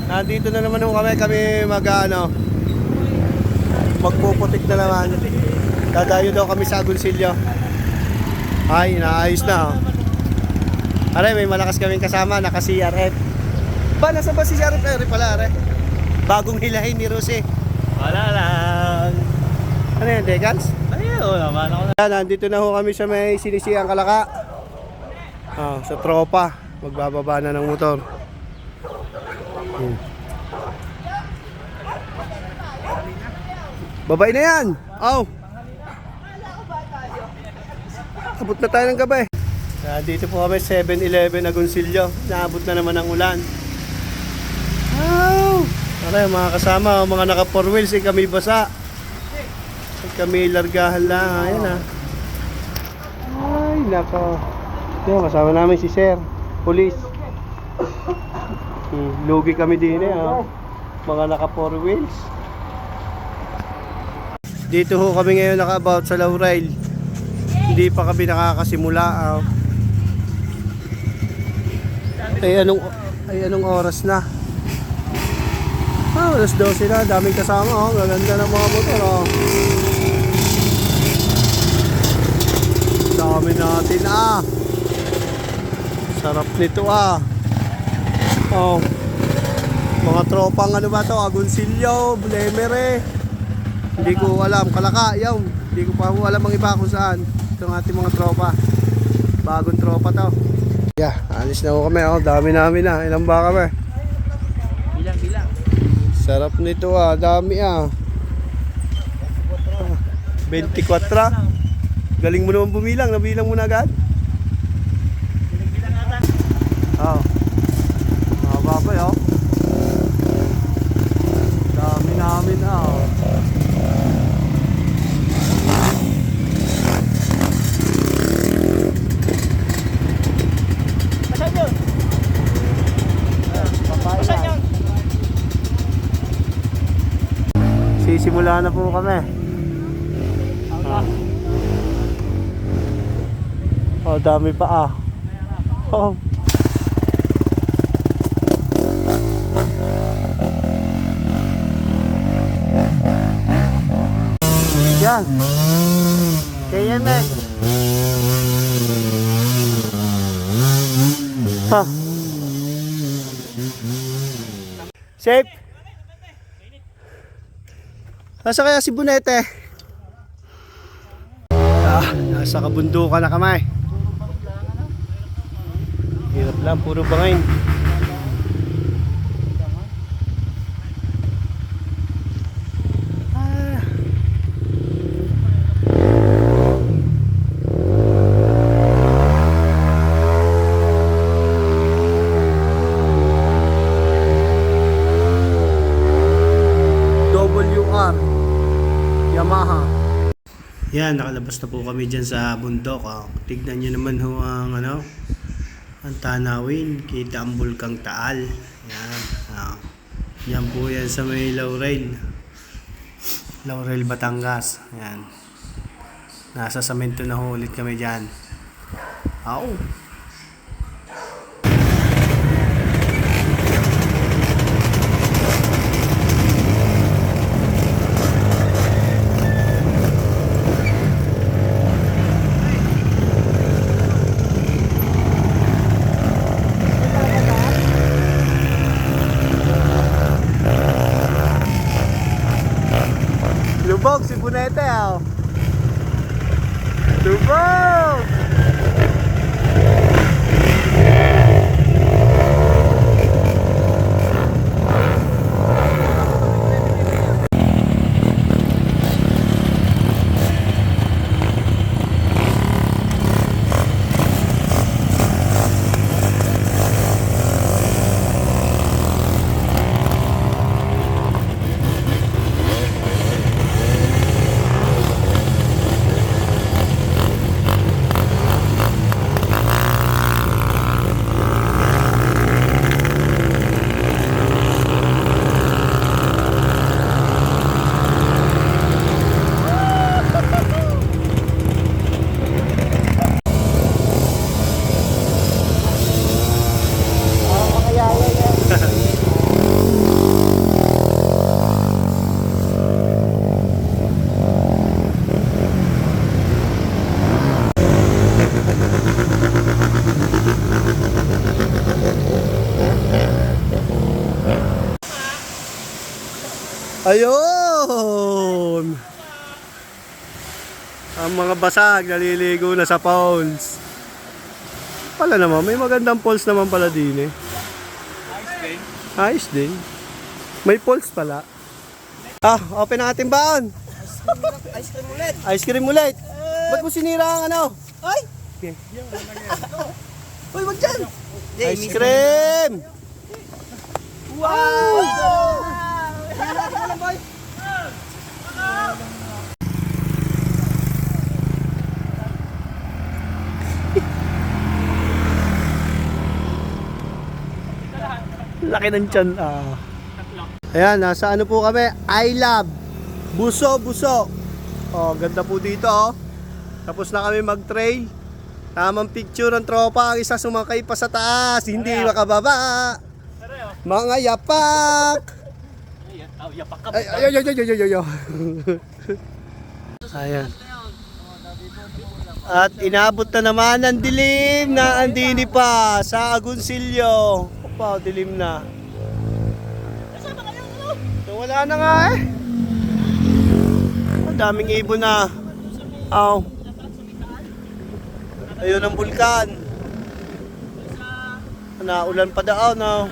Nandito na naman kami magpuputik na naman. Dadayo daw kami sa Agoncillo. Ay, inaayos na. Are, may malakas kaming kasama, naka CRF. Ba, nasa ba si CRF? Pala, are. Bagong hilahin ni Rosy. Wala lang. Ano yan, Decals? Ayaw naman ako na. Nandito na ho kami sa may Sinisiyang Kalaka. Sa tropa. Magbababa na ng motor. Babay na yan. Abot na tayo ng gabi. Dito po kami 7-Eleven Agoncillo. Naabot na naman ang ulan. Okay, mga kasama, mga naka 4 wheels, kami basa. Kami largahan lang. Ayan Ay, nako. Yan, kasama namin si Sir, Police. Lugi kami din mga naka 4 wheels. Dito ho kami ngayon naka-about sa Laurel. Hindi pa kami nakakasimula. Ay anong oras na? Alas 12 na, daming kasama. Gaganda ng mga motor. Dami natin sarap nito mga tropang ano ba to, Agoncillo, Blemere. Hindi ko alam, Kalaka, hindi ko pa alam ang iba kung saan. Ito ang ating mga tropa. Bagong tropa to. Alis na kami. Dami namin ilan ba kami? Bilang. Sarap nito dami 24. Galing mo naman bumilang, nabilang mo na agad? Bilang ata. Mababay dami namin Saan yun? Saan yun? Sisimula na po kami. Dami pa Yan. KMX. Safe. Nasa kaya si Bunete? Nasa kabundukan na kami. Hirap lang, puro bangin. WR Yamaha. Yan, nakalabas na po kami dyan sa bundok. Tignan nyo naman ho ang tanawin. Kita ang Bulkang Taal. Yan. Yan po yan sa may Laurel, Batangas. Yan. Nasa Samento na ho ulit kami dyan. Lubog si Bunete Lubog! Ayun! Ang mga basag naliligo na sa ponds. Pala naman, may magandang falls naman pala din eh. Ayos din. May falls pala. Ah, open ang ating baon. Ice cream ulit. Ice cream ulit. Ba't mo sinira ang ano? Ay! Okay. Uy, wag dyan! Ice cream! Wow! Laki ng tiyan. Ah. Ayan, nasa ano po kami? I love. Buso, buso. Oh, ganda po dito oh. Tapos na kami mag-trail. Tamang picture ng tropa. Ang isa sumakay pa sa taas. Hindi makababa. Mga yapak. Yapak ka. Ay, ay, ay, ay, ay, ay, ay. Ayan. At inabot na naman ang dilim na andini pa sa Agoncillo. Opa, dilim na. So, wala na nga eh. Ang daming ibon na. Aw. Ayun ang bulkan. Naulan pa daw, no?